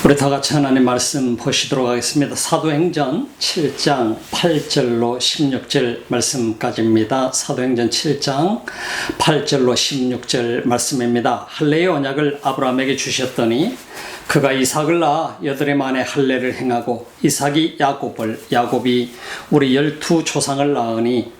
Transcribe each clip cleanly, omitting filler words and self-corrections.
우리 다 같이 하나님 말씀 보시도록 하겠습니다. 사도행전 7장 8절로 16절 말씀까지입니다. 사도행전 7장 8절로 16절 말씀입니다. 할례의 언약을 아브라함에게 주셨더니 그가 이삭을 낳아 여드레 만에 할례를 행하고 이삭이 야곱이 우리 12조상을 낳으니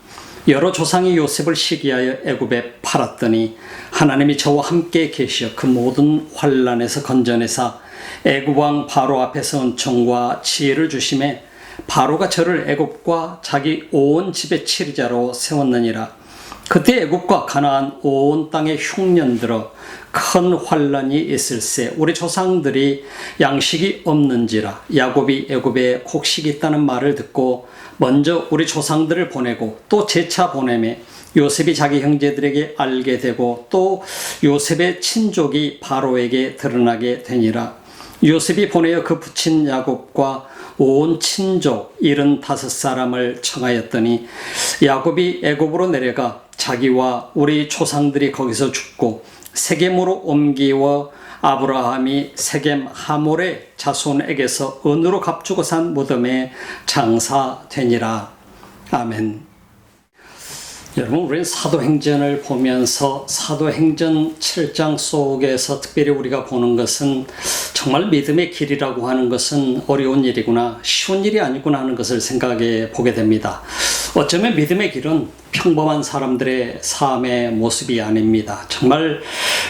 여러 조상이 요셉을 시기하여 애굽에 팔았더니 하나님이 저와 함께 계시어 그 모든 환난에서 건져내사 애굽 왕 바로 앞에서 은총과 지혜를 주심에 바로가 저를 애굽과 자기 온 집의 치리자로 세웠느니라. 그때 애굽과 가나안 온 땅에 흉년 들어 큰 환난이 있을세 우리 조상들이 양식이 없는지라. 야곱이 애굽에 곡식이 있다는 말을 듣고 먼저 우리 조상들을 보내고 또 재차 보내매 요셉이 자기 형제들에게 알게 되고 또 요셉의 친족이 바로에게 드러나게 되니라. 요셉이 보내어 그 부친 야곱과 온 친족 75사람을 청하였더니 야곱이 애굽으로 내려가 자기와 우리 조상들이 거기서 죽고 세겜으로 옮기워 아브라함이 세겜 하몰의 자손에게서 은으로 값주고 산 무덤에 장사되니라. 아멘. 여러분, 우리는 사도행전을 보면서 사도행전 7장 속에서 특별히 우리가 보는 것은 정말 믿음의 길이라고 하는 것은 어려운 일이구나, 쉬운 일이 아니구나 하는 것을 생각해 보게 됩니다. 어쩌면 믿음의 길은 평범한 사람들의 삶의 모습이 아닙니다. 정말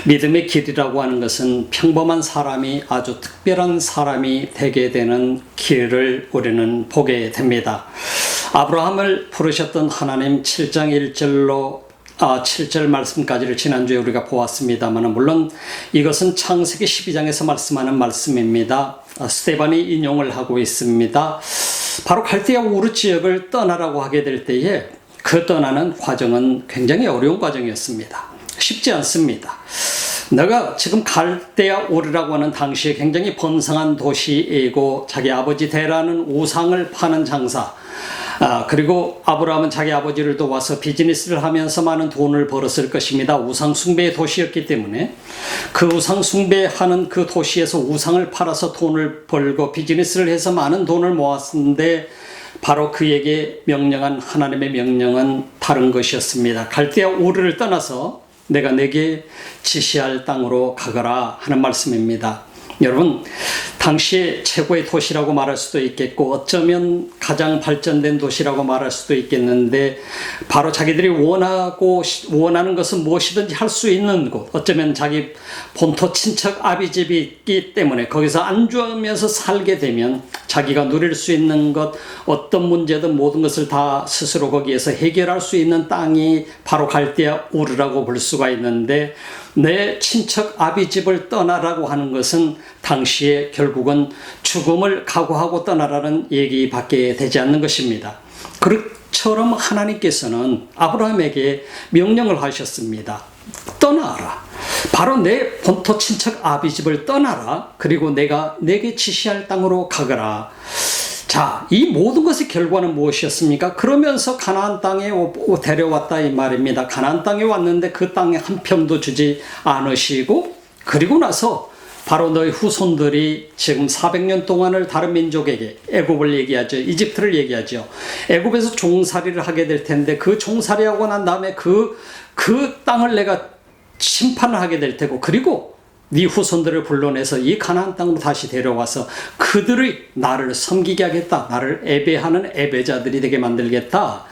믿음의 길이라고 하는 것은 평범한 사람이 아주 특별한 사람이 되게 되는 길을 우리는 보게 됩니다. 아브라함을 부르셨던 하나님 7장 1절로 7절 말씀까지를 지난주에 우리가 보았습니다만, 물론 이것은 창세기 12장에서 말씀하는 말씀입니다. 스데반이 인용을 하고 있습니다. 바로 갈대아 우르 지역을 떠나라고 하게 될 때에 그 떠나는 과정은 굉장히 어려운 과정이었습니다. 쉽지 않습니다. 내가 지금 갈대아 우르라고 하는 당시에 굉장히 번성한 도시이고 자기 아버지 데라는 우상을 파는 장사, 그리고 아브라함은 자기 아버지를 도와서 비즈니스를 하면서 많은 돈을 벌었을 것입니다. 우상 숭배의 도시였기 때문에 그 우상 숭배하는 그 도시에서 우상을 팔아서 돈을 벌고 비즈니스를 해서 많은 돈을 모았는데 바로 그에게 명령한 하나님의 명령은 다른 것이었습니다. 갈대아 우르를 떠나서 내가 내게 지시할 땅으로 가거라 하는 말씀입니다. 여러분, 당시의 최고의 도시라고 말할 수도 있겠고 어쩌면 가장 발전된 도시라고 말할 수도 있겠는데 바로 자기들이 원하는 것은 무엇이든지 할 수 있는 곳, 어쩌면 자기 본토 친척 아비집이 있기 때문에 거기서 안주하면서 살게 되면 자기가 누릴 수 있는 것, 어떤 문제든 모든 것을 다 스스로 거기에서 해결할 수 있는 땅이 바로 갈대아 우르라고 볼 수가 있는데, 내 친척 아비집을 떠나라고 하는 것은 당시에 결국은 죽음을 각오하고 떠나라는 얘기밖에 되지 않는 것입니다. 그처럼 하나님께서는 아브라함에게 명령을 하셨습니다. 떠나라. 바로 내 본토 친척 아비집을 떠나라. 그리고 내가 내게 지시할 땅으로 가거라. 자, 이 모든 것의 결과는 무엇이었습니까? 그러면서 가나안 땅에 데려왔다 이 말입니다. 가나안 땅에 왔는데 그 땅에 한 평도 주지 않으시고, 그리고 나서 바로 너희 후손들이 지금 400년 동안을 다른 민족에게, 애굽을 얘기하죠. 이집트를 얘기하죠. 애굽에서 종살이를 하게 될 텐데 그 종살이하고 난 다음에 그 땅을 내가 심판을 하게 될 테고, 그리고 네 후손들을 불러내서 이 가나안 땅으로 다시 데려와서 그들의 나를 섬기게 하겠다, 나를 예배하는 예배자들이 되게 만들겠다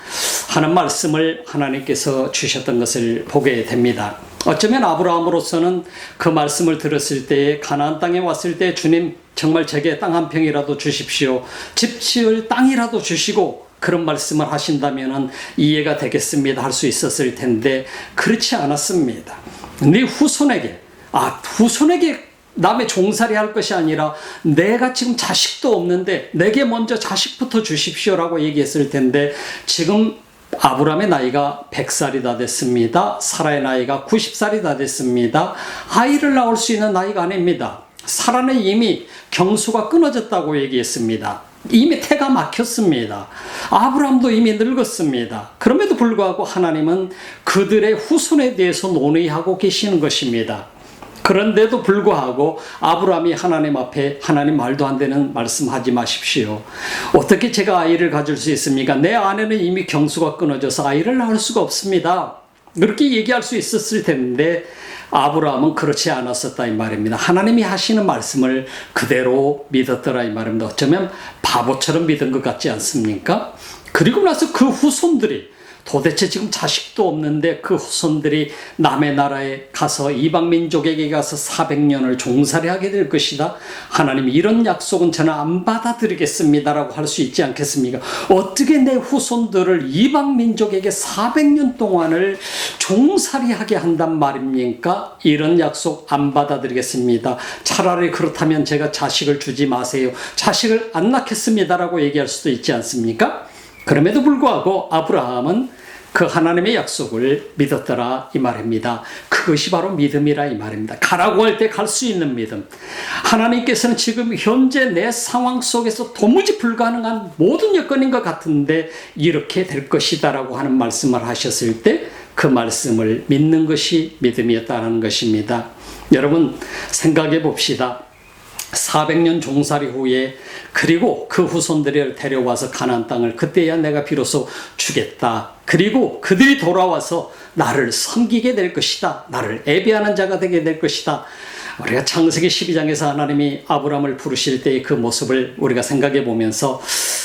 하는 말씀을 하나님께서 주셨던 것을 보게 됩니다. 어쩌면 아브라함으로서는 그 말씀을 들었을 때에 가나안 땅에 왔을 때 주님 정말 제게 땅 한 평이라도 주십시오, 집 지을 땅이라도 주시고 그런 말씀을 하신다면 이해가 되겠습니다 할 수 있었을 텐데 그렇지 않았습니다. 네 후손에게 남의 종살이 할 것이 아니라 내가 지금 자식도 없는데 내게 먼저 자식부터 주십시오라고 얘기했을 텐데 지금 아브라함의 나이가 100살이 다 됐습니다. 사라의 나이가 90살이 다 됐습니다. 아이를 낳을 수 있는 나이가 아닙니다. 사라는 이미 경수가 끊어졌다고 얘기했습니다. 이미 태가 막혔습니다. 아브라함도 이미 늙었습니다. 그럼에도 불구하고 하나님은 그들의 후손에 대해서 논의하고 계시는 것입니다. 그런데도 불구하고 아브라함이 하나님 앞에 하나님 말도 안 되는 말씀하지 마십시오. 어떻게 제가 아이를 가질 수 있습니까? 내 아내는 이미 경수가 끊어져서 아이를 낳을 수가 없습니다. 그렇게 얘기할 수 있었을 텐데 아브라함은 그렇지 않았었다 이 말입니다. 하나님이 하시는 말씀을 그대로 믿었더라 이 말입니다. 어쩌면 바보처럼 믿은 것 같지 않습니까? 그리고 나서 그 후손들이 도대체 지금 자식도 없는데 그 후손들이 남의 나라에 가서 이방 민족에게 가서 400년을 종살이 하게 될 것이다. 하나님 이런 약속은 저는 안 받아들이겠습니다라고 할 수 있지 않겠습니까? 어떻게 내 후손들을 이방 민족에게 400년 동안을 종살이 하게 한단 말입니까? 이런 약속 안 받아들이겠습니다. 차라리 그렇다면 제가 자식을 주지 마세요. 자식을 안 낳겠습니다라고 얘기할 수도 있지 않습니까? 그럼에도 불구하고 아브라함은 그 하나님의 약속을 믿었더라 이 말입니다. 그것이 바로 믿음이라 이 말입니다. 가라고 할 때 갈 수 있는 믿음. 하나님께서는 지금 현재 내 상황 속에서 도무지 불가능한 모든 여건인 것 같은데 이렇게 될 것이다 라고 하는 말씀을 하셨을 때 그 말씀을 믿는 것이 믿음이었다는 것입니다. 여러분 생각해 봅시다. 400년 종살이 후에 그리고 그 후손들을 데려와서 가나안 땅을 그때야 내가 비로소 주겠다. 그리고 그들이 돌아와서 나를 섬기게 될 것이다. 나를 예배하는 자가 되게 될 것이다. 우리가 창세기 12장에서 하나님이 아브라함을 부르실 때의 그 모습을 우리가 생각해 보면서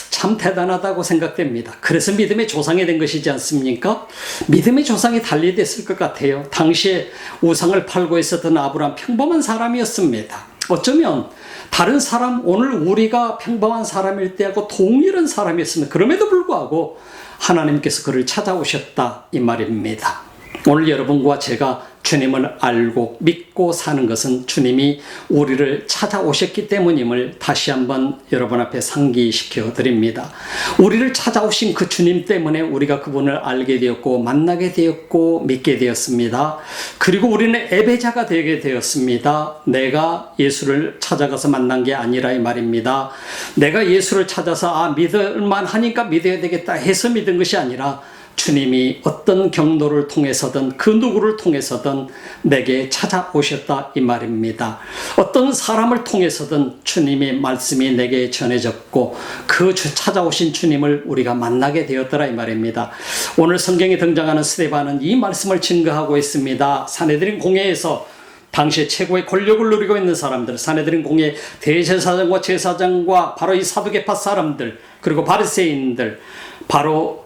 참 대단하다고 생각됩니다. 그래서 믿음의 조상이 된 것이지 않습니까? 믿음의 조상이 달리 됐을 것 같아요. 당시에 우상을 팔고 있었던 아브라함 평범한 사람이었습니다. 어쩌면 다른 사람, 오늘 우리가 평범한 사람일 때하고 동일한 사람이었습니다. 그럼에도 불구하고 하나님께서 그를 찾아오셨다 이 말입니다. 오늘 여러분과 제가 주님을 알고 믿고 사는 것은 주님이 우리를 찾아오셨기 때문임을 다시 한번 여러분 앞에 상기시켜 드립니다. 우리를 찾아오신 그 주님 때문에 우리가 그분을 알게 되었고 만나게 되었고 믿게 되었습니다. 그리고 우리는 예배자가 되게 되었습니다. 내가 예수를 찾아가서 만난 게 아니라 이 말입니다. 내가 예수를 찾아서 믿을만 하니까 믿어야 되겠다 해서 믿은 것이 아니라 주님이 어떤 경로를 통해서든 그 누구를 통해서든 내게 찾아오셨다 이 말입니다. 어떤 사람을 통해서든 주님의 말씀이 내게 전해졌고 그 찾아오신 주님을 우리가 만나게 되었더라 이 말입니다. 오늘 성경에 등장하는 스데반은 이 말씀을 증거하고 있습니다. 산헤드린 공회에서 당시에 최고의 권력을 누리고 있는 사람들, 산헤드린 공회 대제사장과 제사장과 바로 이 사두개파 사람들 그리고 바리새인들 바로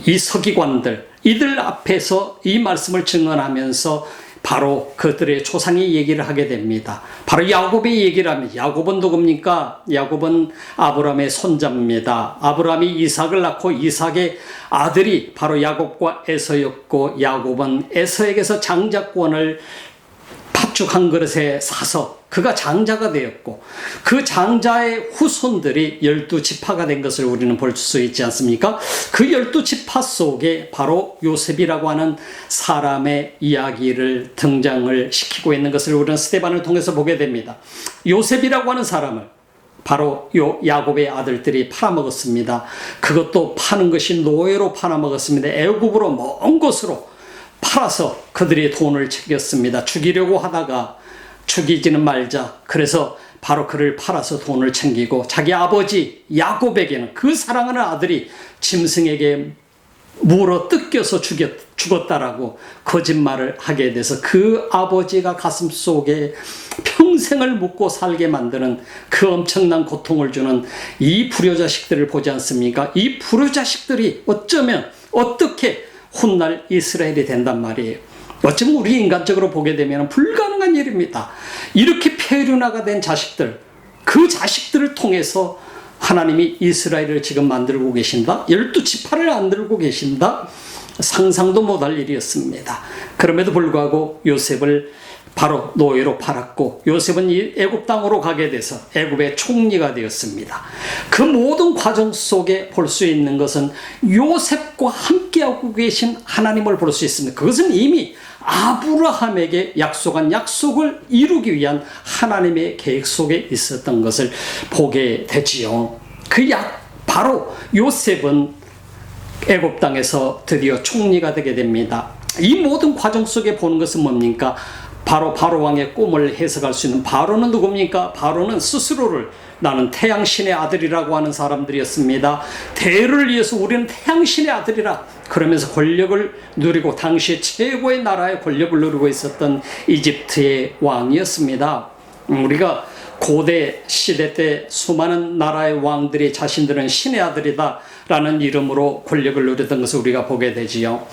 이 서기관들 이들 앞에서 이 말씀을 증언하면서 바로 그들의 조상이 얘기를 하게 됩니다. 바로 야곱의 얘기를 합니다. 야곱은 누굽니까? 야곱은 아브라함의 손자입니다. 아브라함이 이삭을 낳고 이삭의 아들이 바로 야곱과 에서였고 야곱은 에서에게서 장자권을 팥죽 한 그릇에 사서 그가 장자가 되었고 그 장자의 후손들이 12지파가 된 것을 우리는 볼 수 있지 않습니까? 그 12지파 속에 바로 요셉이라고 하는 사람의 이야기를 등장을 시키고 있는 것을 우리는 스데반을 통해서 보게 됩니다. 요셉이라고 하는 사람을 바로 야곱의 아들들이 팔아먹었습니다. 그것도 파는 것이 노예로 팔아먹었습니다. 애굽으로 먼 곳으로 팔아서 그들이 돈을 챙겼습니다. 죽이려고 하다가 죽이지는 말자. 그래서 바로 그를 팔아서 돈을 챙기고 자기 아버지 야곱에게는 그 사랑하는 아들이 짐승에게 물어 뜯겨서 죽었다라고 거짓말을 하게 돼서 그 아버지가 가슴속에 평생을 묵고 살게 만드는 그 엄청난 고통을 주는 이 불효자식들을 보지 않습니까? 이 불효자식들이 어쩌면 어떻게 훗날 이스라엘이 된단 말이에요. 어쩌면 우리 인간적으로 보게 되면 불가능한 일입니다. 이렇게 폐륜화가 된 자식들, 그 자식들을 통해서 하나님이 이스라엘을 지금 만들고 계신다? 12지파를 만들고 계신다? 상상도 못할 일이었습니다. 그럼에도 불구하고 요셉을 바로 노예로 팔았고 요셉은 이 애굽 땅으로 가게 돼서 애굽의 총리가 되었습니다. 그 모든 과정 속에 볼 수 있는 것은 요셉과 함께하고 계신 하나님을 볼 수 있습니다. 그것은 이미 아브라함에게 약속한 약속을 이루기 위한 하나님의 계획 속에 있었던 것을 보게 되지요. 바로 요셉은 애굽 땅에서 드디어 총리가 되게 됩니다. 이 모든 과정 속에 보는 것은 뭡니까? 바로 바로왕의 꿈을 해석할 수 있는, 바로는 누굽니까? 바로는 스스로를 나는 태양신의 아들이라고 하는 사람들이었습니다. 대를 위해서 우리는 태양신의 아들이라 그러면서 권력을 누리고 당시 최고의 나라의 권력을 누리고 있었던 이집트의 왕이었습니다. 우리가 고대 시대 때 수많은 나라의 왕들이 자신들은 신의 아들이다 라는 이름으로 권력을 누렸던 것을 우리가 보게 되지요.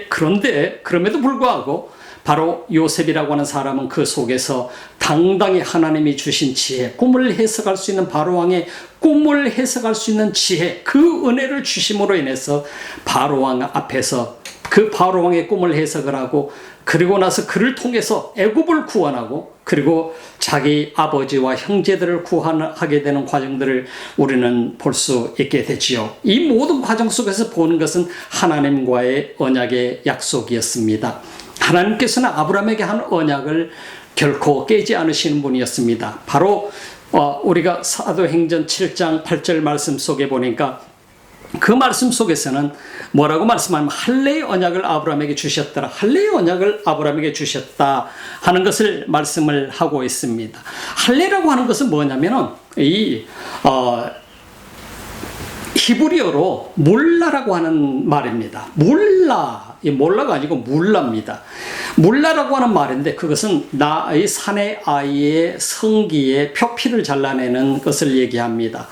그런데 그럼에도 불구하고 바로 요셉이라고 하는 사람은 그 속에서 당당히 하나님이 주신 지혜, 꿈을 해석할 수 있는 바로왕의 꿈을 해석할 수 있는 지혜, 그 은혜를 주심으로 인해서 바로왕 앞에서 그 바로왕의 꿈을 해석을 하고, 그리고 나서 그를 통해서 애굽을 구원하고, 그리고 자기 아버지와 형제들을 구원하게 되는 과정들을 우리는 볼 수 있게 되지요. 이 모든 과정 속에서 보는 것은 하나님과의 언약의 약속이었습니다. 하나님께서는 아브라함에게 한 언약을 결코 깨지 않으시는 분이었습니다. 바로 우리가 사도행전 7장 8절 말씀 속에 보니까 그 말씀 속에서는 뭐라고 말씀하면 할례의 언약을 아브라함에게 주셨더라, 할례의 언약을 아브라함에게 주셨다 하는 것을 말씀을 하고 있습니다. 할례라고 하는 것은 뭐냐면은 히브리어로 몰라라고 하는 말입니다. 몰라가 아니고 물라입니다. 물라라고 하는 말인데, 그것은 나의 사내 아이의 성기의 표피를 잘라내는 것을 얘기합니다.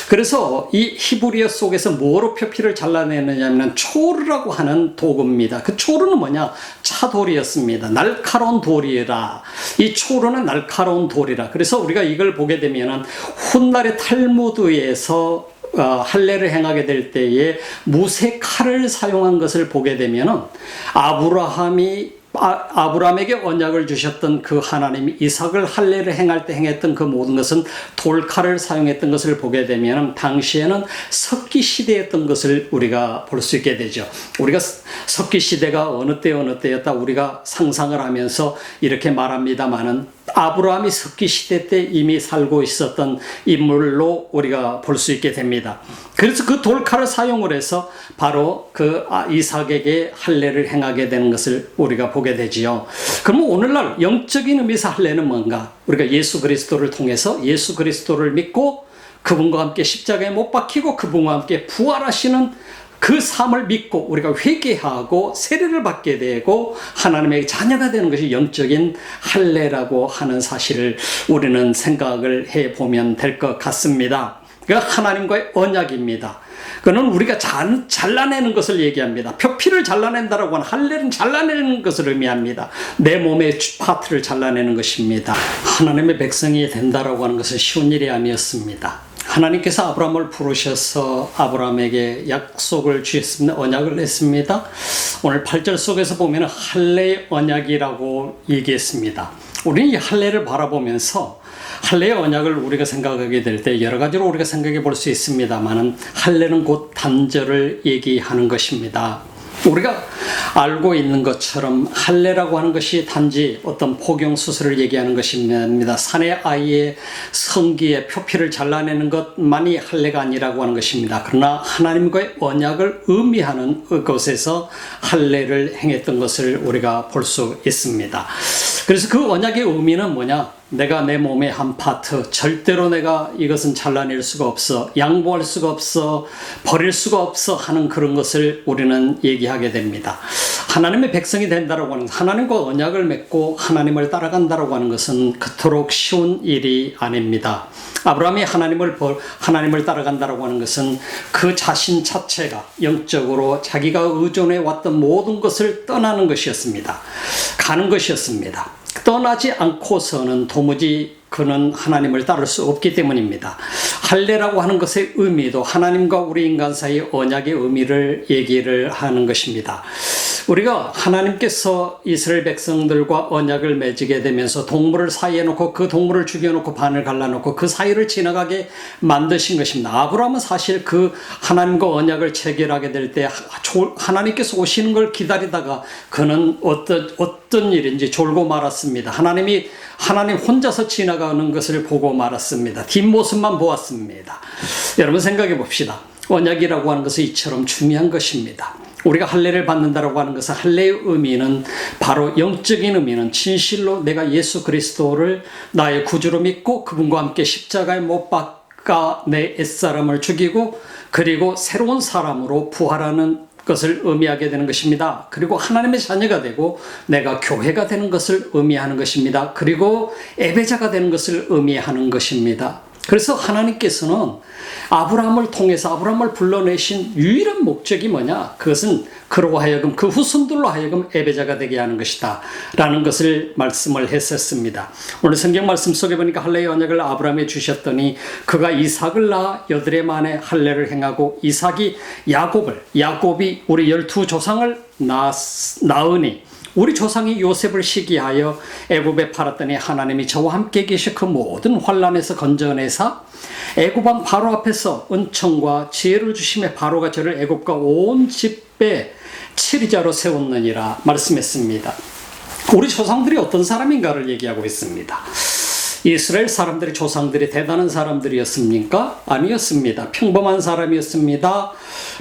그래서 이 히브리어 속에서 뭐로 표피를 잘라내느냐면 초르라고 하는 도구입니다. 그 초르는 뭐냐? 차돌이었습니다. 날카로운 돌이라. 이 초르는 날카로운 돌이라. 그래서 우리가 이걸 보게 되면은 훗날의 탈무드에서 할례를 행하게 될 때에 무쇠 칼을 사용한 것을 보게 되면은 아브라함에게 언약을 주셨던 그 하나님이 이삭을 할례를 행할 때 행했던 그 모든 것은 돌칼을 사용했던 것을 보게 되면 당시에는 석기 시대였던 것을 우리가 볼 수 있게 되죠. 우리가 석기 시대가 어느 때였다 우리가 상상을 하면서 이렇게 말합니다마는 아브라함이 석기 시대 때 이미 살고 있었던 인물로 우리가 볼 수 있게 됩니다. 그래서 그 돌칼을 사용을 해서 바로 그 이삭에게 할례를 행하게 되는 것을 우리가 보게 되지요. 그러면 오늘날 영적인 의미에서 할례는 뭔가? 우리가 예수 그리스도를 통해서 예수 그리스도를 믿고 그분과 함께 십자가에 못 박히고 그분과 함께 부활하시는 그 삶을 믿고 우리가 회개하고 세례를 받게 되고 하나님의 자녀가 되는 것이 영적인 할례라고 하는 사실을 우리는 생각을 해보면 될 것 같습니다. 그러니까 하나님과의 언약입니다. 그는 우리가 잘라내는 것을 얘기합니다. 표피를 잘라낸다라고 하는 할례는 잘라내는 것을 의미합니다. 내 몸의 파트를 잘라내는 것입니다. 하나님의 백성이 된다라고 하는 것은 쉬운 일이 아니었습니다. 하나님께서 아브라함을 부르셔서 아브라함에게 약속을 주셨습니다. 언약을 했습니다. 오늘 8절 속에서 보면 할례의 언약이라고 얘기했습니다. 우리는 이 할례를 바라보면서 할례의 언약을 우리가 생각하게 될 때 여러 가지로 우리가 생각해 볼 수 있습니다만은 할례는 곧 단절을 얘기하는 것입니다. 우리가 알고 있는 것처럼 할례라고 하는 것이 단지 어떤 포경 수술을 얘기하는 것입니다. 사내 아이의 성기의 표피를 잘라내는 것만이 할례가 아니라고 하는 것입니다. 그러나 하나님과의 언약을 의미하는 것에서 할례를 행했던 것을 우리가 볼 수 있습니다. 그래서 그 언약의 의미는 뭐냐? 내가 내 몸의 한 파트, 절대로 내가 이것은 잘라낼 수가 없어, 양보할 수가 없어, 버릴 수가 없어 하는 그런 것을 우리는 얘기하게 됩니다. 하나님의 백성이 된다라고 하는, 하나님과 언약을 맺고 하나님을 따라간다라고 하는 것은 그토록 쉬운 일이 아닙니다. 아브라함이 하나님을 따라간다라고 하는 것은 그 자신 자체가 영적으로 자기가 의존해 왔던 모든 것을 떠나는 것이었습니다. 가는 것이었습니다. 떠나지 않고서는 도무지 그는 하나님을 따를 수 없기 때문입니다. 할례라고 하는 것의 의미도 하나님과 우리 인간 사이의 언약의 의미를 얘기를 하는 것입니다. 우리가 하나님께서 이스라엘 백성들과 언약을 맺게 되면서 동물을 사이에 놓고 그 동물을 죽여놓고 반을 갈라놓고 그 사이를 지나가게 만드신 것입니다. 아브라함은 사실 그 하나님과 언약을 체결하게 될 때 하나님께서 오시는 걸 기다리다가 그는 어떤 일인지 졸고 말았습니다. 하나님 혼자서 지나가는 것을 보고 말았습니다. 뒷모습만 보았습니다. 여러분 생각해 봅시다. 언약이라고 하는 것은 이처럼 중요한 것입니다. 우리가 할례를 받는다라고 하는 것은 할례의 의미는 바로 영적인 의미는 진실로 내가 예수 그리스도를 나의 구주로 믿고 그분과 함께 십자가에 못 박아 내 옛사람을 죽이고 그리고 새로운 사람으로 부활하는 것을 의미하게 되는 것입니다. 그리고 하나님의 자녀가 되고 내가 교회가 되는 것을 의미하는 것입니다. 그리고 예배자가 되는 것을 의미하는 것입니다. 그래서 하나님께서는 아브라함을 통해서 아브라함을 불러내신 유일한 목적이 뭐냐? 그것은 그로 하여금 그 후손들로 하여금 예배자가 되게 하는 것이다 라는 것을 말씀을 했었습니다. 오늘 성경 말씀 속에 보니까 할례의 언약을 아브라함에 주셨더니 그가 이삭을 낳아 8해 만에 할례를 행하고 이삭이 야곱이 우리 12조상을 낳으니 우리 조상이 요셉을 시기하여 애굽에 팔았더니 하나님이 저와 함께 계셔 그 모든 환난에서 건져내사 애굽 왕 바로 앞에서 은총과 지혜를 주심에 바로가 저를 애굽과 온 집에 치리자로 세웠느니라 말씀했습니다. 우리 조상들이 어떤 사람인가를 얘기하고 있습니다. 이스라엘 사람들이 조상들이 대단한 사람들이었습니까? 아니었습니다. 평범한 사람이었습니다.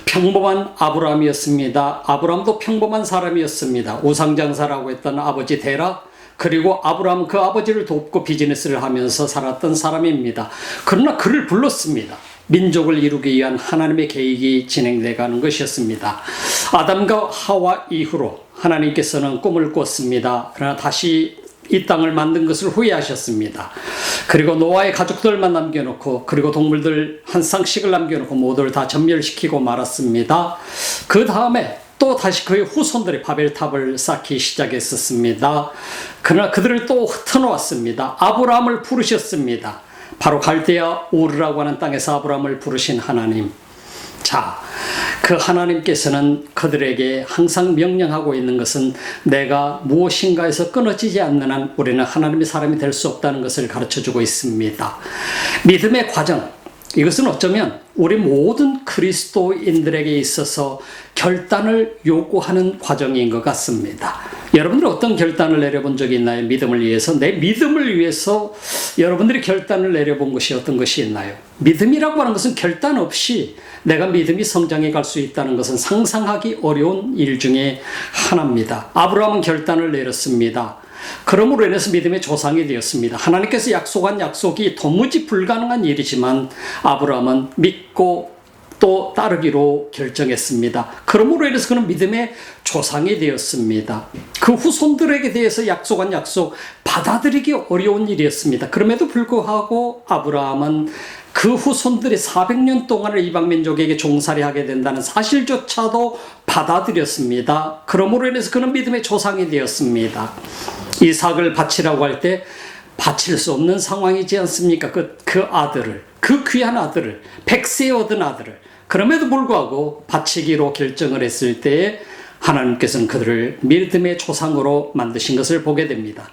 평범한 아브라함이었습니다. 아브라함도 평범한 사람이었습니다. 우상장사라고 했던 아버지 데라, 그리고 아브라함 그 아버지를 돕고 비즈니스를 하면서 살았던 사람입니다. 그러나 그를 불렀습니다. 민족을 이루기 위한 하나님의 계획이 진행돼 가는 것이었습니다. 아담과 하와 이후로 하나님께서는 꿈을 꿨습니다. 그러나 다시 이 땅을 만든 것을 후회하셨습니다. 그리고 노아의 가족들만 남겨놓고 그리고 동물들 한 쌍씩을 남겨놓고 모두를 다 전멸시키고 말았습니다. 그 다음에 또 다시 그의 후손들이 바벨탑을 쌓기 시작했었습니다. 그러나 그들을 또 흩어놓았습니다. 아브라함을 부르셨습니다. 바로 갈대아 우르라고 하는 땅에서 아브라함을 부르신 하나님. 자, 그 하나님께서는 그들에게 항상 명령하고 있는 것은 내가 무엇인가에서 끊어지지 않는 한 우리는 하나님의 사람이 될 수 없다는 것을 가르쳐주고 있습니다. 믿음의 과정, 이것은 어쩌면 우리 모든 그리스도인들에게 있어서 결단을 요구하는 과정인 것 같습니다. 여러분들 어떤 결단을 내려본 적이 있나요? 믿음을 위해서, 내 믿음을 위해서 여러분들이 결단을 내려본 것이 어떤 것이 있나요? 믿음이라고 하는 것은 결단 없이 내가 믿음이 성장해 갈 수 있다는 것은 상상하기 어려운 일 중에 하나입니다. 아브라함은 결단을 내렸습니다. 그러므로 인해서 믿음의 조상이 되었습니다. 하나님께서 약속한 약속이 도무지 불가능한 일이지만 아브라함은 믿고 또 따르기로 결정했습니다. 그러므로 인해서 그는 믿음의 조상이 되었습니다. 그 후손들에게 대해서 약속한 약속 받아들이기 어려운 일이었습니다. 그럼에도 불구하고 아브라함은 그 후손들이 400년 동안을 이방민족에게 종살이 하게 된다는 사실조차도 받아들였습니다. 그러므로 인해서 그는 믿음의 조상이 되었습니다. 이삭을 바치라고 할 때 바칠 수 없는 상황이지 않습니까? 그 아들을, 그 귀한 아들을, 100세에 얻은 아들을. 그럼에도 불구하고 바치기로 결정을 했을 때에 하나님께서는 그들을 믿음의 조상으로 만드신 것을 보게 됩니다.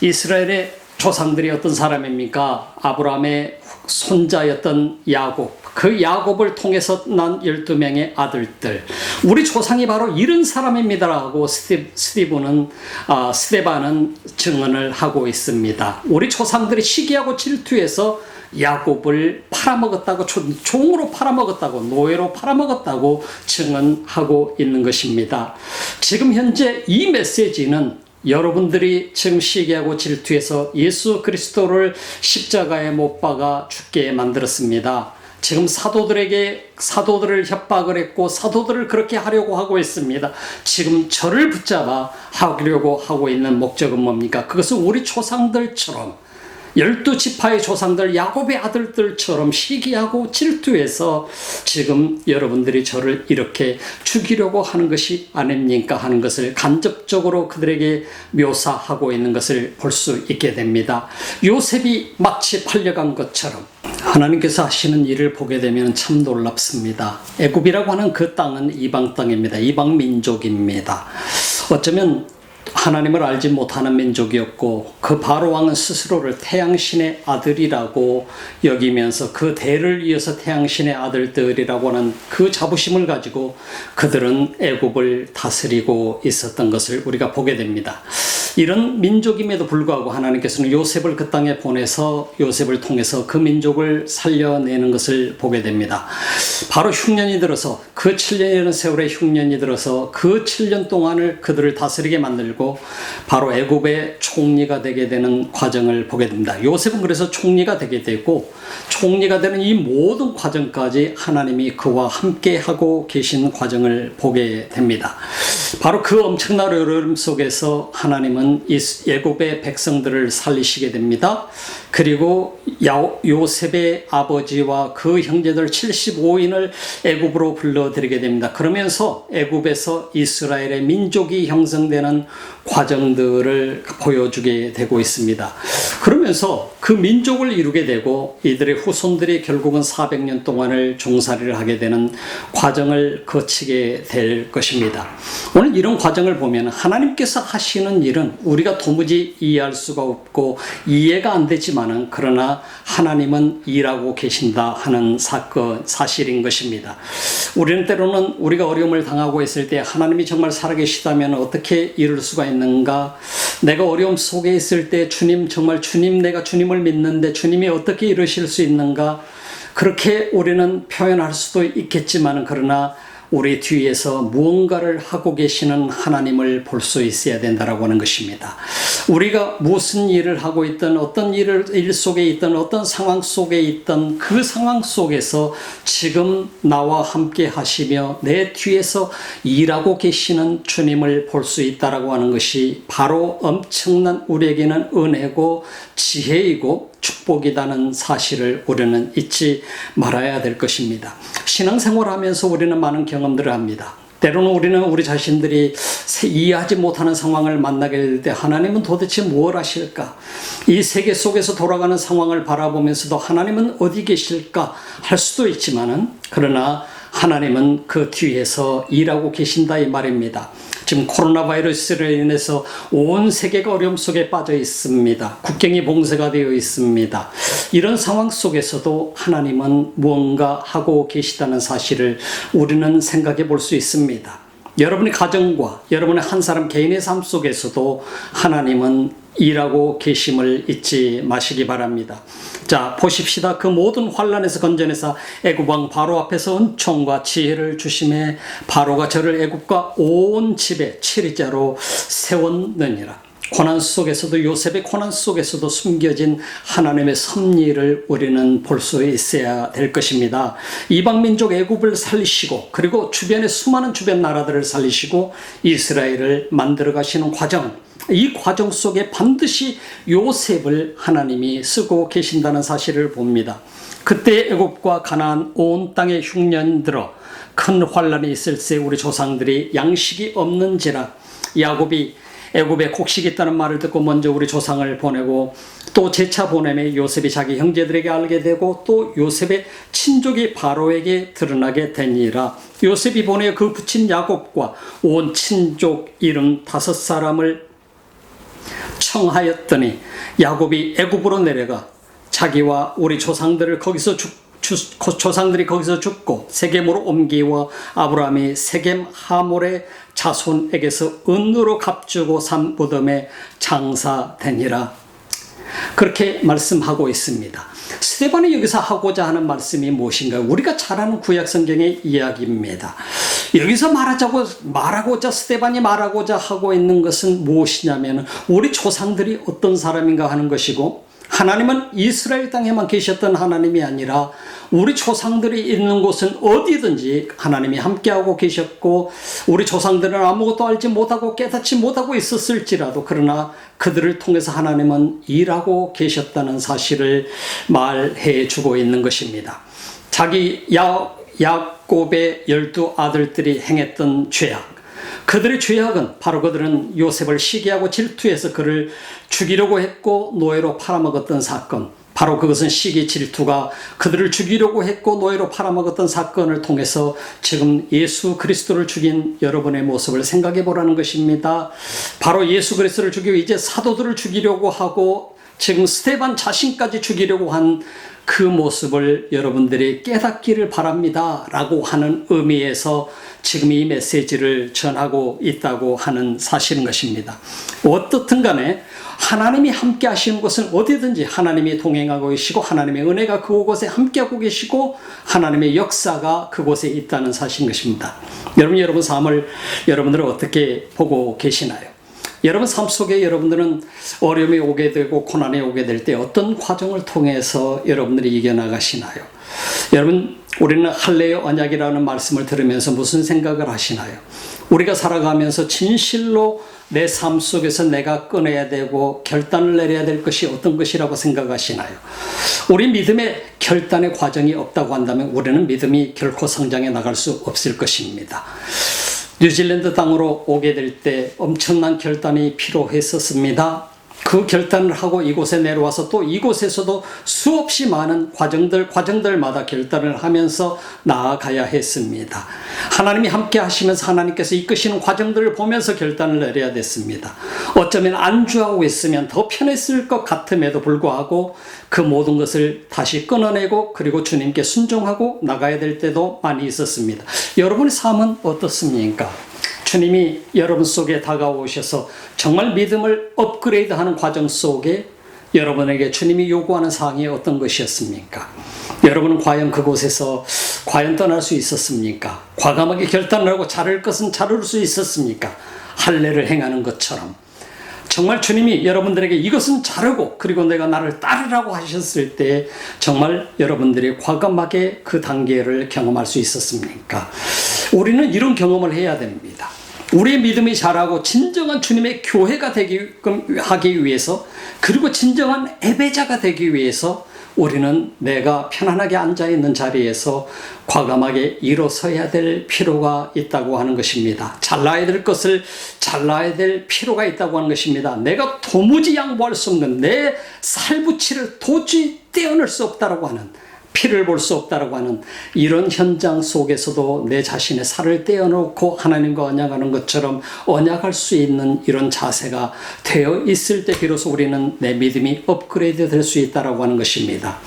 이스라엘의 조상들이 어떤 사람입니까? 아브라함의 손자였던 야곱, 그 야곱을 통해서 난 12명의 아들들, 우리 조상이 바로 이런 사람입니다라고 스데반은 증언을 하고 있습니다. 우리 조상들이 시기하고 질투해서 야곱을 팔아먹었다고, 종으로 팔아먹었다고, 노예로 팔아먹었다고 증언하고 있는 것입니다. 지금 현재 이 메시지는 여러분들이 지금 시기하고 질투해서 예수 그리스도를 십자가에 못 박아 죽게 만들었습니다. 지금 사도들을 협박을 했고 사도들을 그렇게 하려고 하고 있습니다. 지금 저를 붙잡아 하려고 하고 있는 목적은 뭡니까? 그것은 우리 조상들처럼 12지파의 조상들 야곱의 아들들처럼 시기하고 질투해서 지금 여러분들이 저를 이렇게 죽이려고 하는 것이 아닙니까 하는 것을 간접적으로 그들에게 묘사하고 있는 것을 볼 수 있게 됩니다. 요셉이 마치 팔려간 것처럼 하나님께서 하시는 일을 보게 되면 참 놀랍습니다. 애굽이라고 하는 그 땅은 이방 땅입니다. 이방 민족입니다. 어쩌면 하나님을 알지 못하는 민족이었고 그 바로 왕은 스스로를 태양신의 아들이라고 여기면서 그 대를 이어서 태양신의 아들들이라고 하는 그 자부심을 가지고 그들은 애굽을 다스리고 있었던 것을 우리가 보게 됩니다. 이런 민족임에도 불구하고 하나님께서는 요셉을 그 땅에 보내서 요셉을 통해서 그 민족을 살려내는 것을 보게 됩니다. 바로 흉년이 들어서 그 7년이라는 세월의 흉년이 들어서 그 7년 동안을 그들을 다스리게 만들고 바로 애굽의 총리가 되게 되는 과정을 보게 됩니다. 요셉은 그래서 총리가 되게 되고 총리가 되는 이 모든 과정까지 하나님이 그와 함께 하고 계신 과정을 보게 됩니다. 바로 그 엄청난 어려움 속에서 하나님은 애굽의 백성들을 살리시게 됩니다. 그리고 요셉의 아버지와 그 형제들 75인을 애굽으로 불러들이게 됩니다. 그러면서 애굽에서 이스라엘의 민족이 형성되는 과정들을 보여주게 되고 있습니다. 그러면서 그 민족을 이루게 되고 이들의 후손들이 결국은 400년 동안을 종살이를 하게 되는 과정을 거치게 될 것입니다. 오늘 이런 과정을 보면 하나님께서 하시는 일은 우리가 도무지 이해할 수가 없고 이해가 안 되지만은 그러나 하나님은 일하고 계신다 하는 사실인 것입니다. 우리는 때로는 우리가 어려움을 당하고 있을 때 하나님이 정말 살아계시다면 어떻게 이룰 수가 있는가? 내가 어려움 속에 있을 때 정말 내가 주님을 믿는데 주님이 어떻게 이루실 수 있는가? 그렇게 우리는 표현할 수도 있겠지만 그러나 우리 뒤에서 무언가를 하고 계시는 하나님을 볼 수 있어야 된다라고 하는 것입니다. 우리가 무슨 일을 하고 있든 어떤 일 속에 있든 어떤 상황 속에 있든 그 상황 속에서 지금 나와 함께 하시며 내 뒤에서 일하고 계시는 주님을 볼 수 있다라고 하는 것이 바로 엄청난 우리에게는 은혜고 지혜이고 축복이라는 사실을 우리는 잊지 말아야 될 것입니다. 신앙생활을 하면서 우리는 많은 경험들을 합니다. 때로는 우리는 우리 자신들이 이해하지 못하는 상황을 만나게 될 때 하나님은 도대체 무엇을 하실까? 이 세계 속에서 돌아가는 상황을 바라보면서도 하나님은 어디 계실까? 할 수도 있지만은 그러나 하나님은 그 뒤에서 일하고 계신다 이 말입니다. 지금 코로나 바이러스로 인해서 온 세계가 어려움 속에 빠져 있습니다. 국경이 봉쇄가 되어 있습니다. 이런 상황 속에서도 하나님은 무언가 하고 계시다는 사실을 우리는 생각해 볼 수 있습니다. 여러분의 가정과 여러분의 한 사람 개인의 삶 속에서도 하나님은 일하고 계심을 잊지 마시기 바랍니다. 자, 보십시다. 그 모든 환난에서 건져내사 애굽왕 바로 앞에서 은총과 지혜를 주심에 바로가 저를 애굽과 온 집에 7일자로 세웠느니라. 고난 속에서도 요셉의 고난 속에서도 숨겨진 하나님의 섭리를 우리는 볼 수 있어야 될 것입니다. 이방민족 애굽을 살리시고 그리고 주변의 수많은 주변 나라들을 살리시고 이스라엘을 만들어 가시는 과정, 이 과정 속에 반드시 요셉을 하나님이 쓰고 계신다는 사실을 봅니다. 그때 애굽과 가나안 온 땅에 흉년 들어 큰 환란이 있을새 우리 조상들이 양식이 없는지라 야곱이 애굽에 곡식이 있다는 말을 듣고 먼저 우리 조상을 보내고 또 재차 보내매 요셉이 자기 형제들에게 알게 되고 또 요셉의 친족이 바로에게 드러나게 되니라. 요셉이 보내 그 부친 야곱과 온 친족 75사람을 청하였더니 야곱이 애굽으로 내려가 자기와 우리 조상들이 거기서 죽고 세겜으로 옮기고 아브라함이 세겜 하몰의 자손에게서 은으로 값주고 산 무덤에 장사되니라. 그렇게 말씀하고 있습니다. 스데반이 여기서 하고자 하는 말씀이 무엇인가? 우리가 잘 아는 구약 성경의 이야기입니다. 여기서 말하고자 스데반이 말하고자 하고 있는 것은 무엇이냐면 우리 조상들이 어떤 사람인가 하는 것이고 하나님은 이스라엘 땅에만 계셨던 하나님이 아니라 우리 조상들이 있는 곳은 어디든지 하나님이 함께하고 계셨고 우리 조상들은 아무것도 알지 못하고 깨닫지 못하고 있었을지라도 그러나 그들을 통해서 하나님은 일하고 계셨다는 사실을 말해 주고 있는 것입니다. 자기 야곱의 12 아들들이 행했던 죄악, 그들의 죄악은 바로 그들은 요셉을 시기하고 질투해서 그를 죽이려고 했고 노예로 팔아먹었던 사건, 바로 그것은 시기 질투가 그들을 죽이려고 했고 노예로 팔아먹었던 사건을 통해서 지금 예수 그리스도를 죽인 여러분의 모습을 생각해 보라는 것입니다. 바로 예수 그리스도를 죽이고 이제 사도들을 죽이려고 하고 지금 스데반 자신까지 죽이려고 한 그 모습을 여러분들이 깨닫기를 바랍니다 라고 하는 의미에서 지금 이 메시지를 전하고 있다고 하는 사실인 것입니다. 어떻든 간에 하나님이 함께 하시는 것은 어디든지 하나님이 동행하고 계시고 하나님의 은혜가 그곳에 함께하고 계시고 하나님의 역사가 그곳에 있다는 사실인 것입니다. 여러분 삶을 여러분들은 어떻게 보고 계시나요? 여러분 삶 속에 여러분들은 어려움이 오게 되고 고난이 오게 될 때 어떤 과정을 통해서 여러분들이 이겨나가시나요? 여러분, 우리는 할례의 언약이라는 말씀을 들으면서 무슨 생각을 하시나요? 우리가 살아가면서 진실로 내 삶 속에서 내가 꺼내야 되고 결단을 내려야 될 것이 어떤 것이라고 생각하시나요? 우리 믿음의 결단의 과정이 없다고 한다면 우리는 믿음이 결코 성장해 나갈 수 없을 것입니다. 뉴질랜드 땅으로 오게 될 때 엄청난 결단이 필요했었습니다. 그 결단을 하고 이곳에 내려와서 또 이곳에서도 수없이 많은 과정들마다 결단을 하면서 나아가야 했습니다. 하나님이 함께 하시면서 하나님께서 이끄시는 과정들을 보면서 결단을 내려야 됐습니다. 어쩌면 안주하고 있으면 더 편했을 것 같음에도 불구하고 그 모든 것을 다시 끊어내고 그리고 주님께 순종하고 나가야 될 때도 많이 있었습니다. 여러분의 삶은 어떻습니까? 주님이 여러분 속에 다가오셔서 정말 믿음을 업그레이드하는 과정 속에 여러분에게 주님이 요구하는 사항이 어떤 것이었습니까? 여러분은 과연 그곳에서 과연 떠날 수 있었습니까? 과감하게 결단을 하고 자를 것은 자를 수 있었습니까? 할례를 행하는 것처럼 정말 주님이 여러분들에게 이것은 자르고 그리고 내가 나를 따르라고 하셨을 때 정말 여러분들이 과감하게 그 단계를 경험할 수 있었습니까? 우리는 이런 경험을 해야 됩니다. 우리의 믿음이 자라고 진정한 주님의 교회가 하기 위해서 그리고 진정한 예배자가 되기 위해서 우리는 내가 편안하게 앉아있는 자리에서 과감하게 일어서야 될 필요가 있다고 하는 것입니다. 잘라야 될 것을 잘라야 될 필요가 있다고 하는 것입니다. 내가 도무지 양보할 수 없는 내 살부치를 도저히 떼어낼 수 없다라고 하는 피를 볼 수 없다라고 하는 이런 현장 속에서도 내 자신의 살을 떼어놓고 하나님과 언약하는 것처럼 언약할 수 있는 이런 자세가 되어 있을 때 비로소 우리는 내 믿음이 업그레이드 될 수 있다라고 하는 것입니다.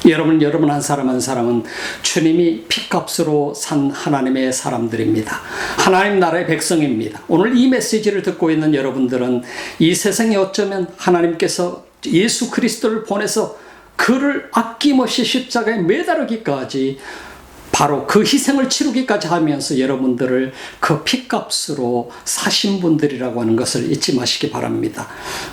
여러분 한 사람 한 사람은 주님이 피값으로 산 하나님의 사람들입니다. 하나님 나라의 백성입니다. 오늘 이 메시지를 듣고 있는 여러분들은 이 세상에 어쩌면 하나님께서 예수 그리스도를 보내서 그를 아낌없이 십자가에 매달리기까지 바로 그 희생을 치르기까지 하면서 여러분들을 그 피값으로 사신 분들이라고 하는 것을 잊지 마시기 바랍니다.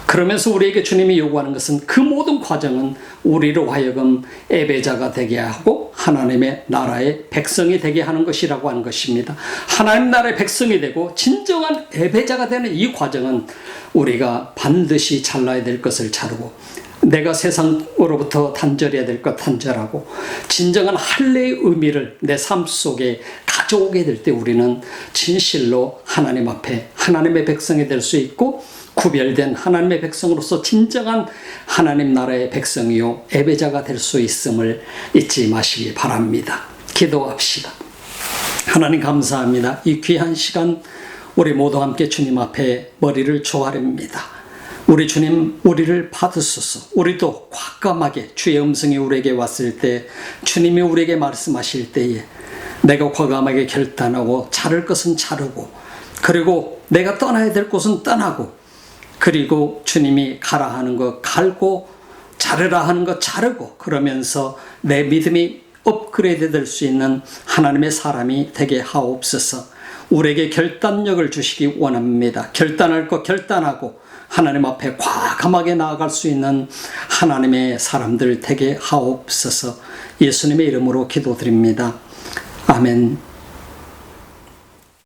그러면서 우리에게 주님이 요구하는 것은 그 모든 과정은 우리로 하여금 예배자가 되게 하고 하나님의 나라의 백성이 되게 하는 것이라고 하는 것입니다. 하나님 나라의 백성이 되고 진정한 예배자가 되는 이 과정은 우리가 반드시 잘라야 될 것을 자르고 내가 세상으로부터 단절해야 될 것 단절하고 진정한 할례의 의미를 내 삶 속에 가져오게 될 때 우리는 진실로 하나님 앞에 하나님의 백성이 될 수 있고 구별된 하나님의 백성으로서 진정한 하나님 나라의 백성이요 예배자가 될 수 있음을 잊지 마시기 바랍니다. 기도합시다. 하나님 감사합니다. 이 귀한 시간 우리 모두 함께 주님 앞에 머리를 조아립니다. 우리 주님 우리를 받으소서. 우리도 과감하게 주의 음성이 우리에게 왔을 때 주님이 우리에게 말씀하실 때에 내가 과감하게 결단하고 자를 것은 자르고 그리고 내가 떠나야 될 곳은 떠나고 그리고 주님이 가라 하는 것 갈고 자르라 하는 것 자르고 그러면서 내 믿음이 업그레이드 될 수 있는 하나님의 사람이 되게 하옵소서. 우리에게 결단력을 주시기 원합니다. 결단할 것 결단하고 하나님 앞에 과감하게 나아갈 수 있는 하나님의 사람들 되게 하옵소서. 예수님의 이름으로 기도드립니다. 아멘.